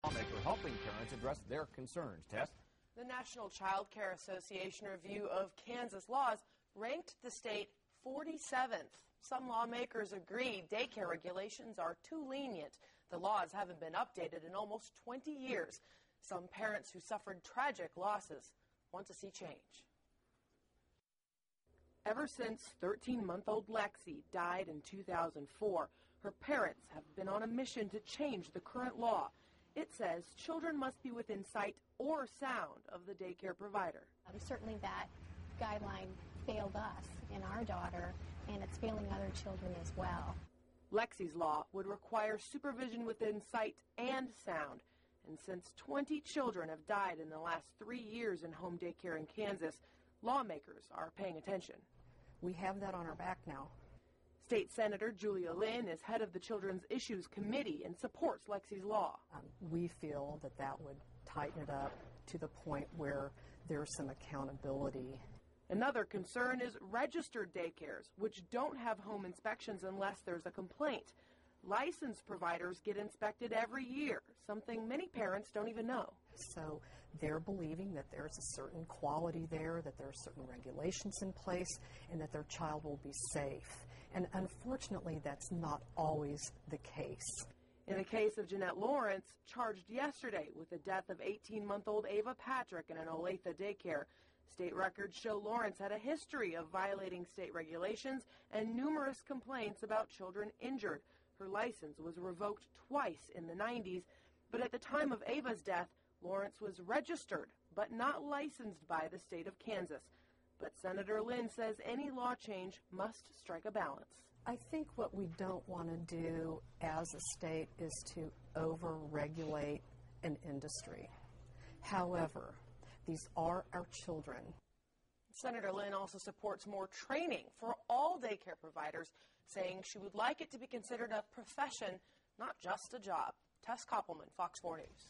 Lawmaker helping parents address their concerns. TESS. The National Child Care Association review of Kansas laws ranked the state 47th. Some lawmakers agree daycare regulations are too lenient. The laws haven't been updated in almost 20 years. Some parents who suffered tragic losses want to see change. Ever since 13-month-old Lexi died in 2004, her parents have been on a mission to change the current law. It says children must be within sight or sound of the daycare provider. Certainly that guideline failed us and our daughter, and it's failing other children as well. Lexi's law would require supervision within sight and sound. And since 20 children have died in the last 3 years in home daycare in Kansas, lawmakers are paying attention. We have that on our back now. State Senator Julia Lynn is head of the Children's Issues Committee and supports Lexi's law. We feel that that would tighten it up to the point where there's some accountability. Another concern is registered daycares, which don't have home inspections unless there's a complaint. Licensed providers get inspected every year, something many parents don't even know. So they're believing that there's a certain quality there, that there are certain regulations in place, and that their child will be safe. And unfortunately, that's not always the case. In the case of Jeanette Lawrence, charged yesterday with the death of 18-month-old Ava Patrick in an Olathe daycare, state records show Lawrence had a history of violating state regulations and numerous complaints about children injured. Her license was revoked twice in the 90s, but at the time of Ava's death, Lawrence was registered but not licensed by the state of Kansas. But Senator Lynn says any law change must strike a balance. I think what we don't want to do as a state is to over-regulate an industry. However, these are our children. Senator Lynn also supports more training for all daycare providers, saying she would like it to be considered a profession, not just a job. TESS KOPPELMAN, Fox 4 News.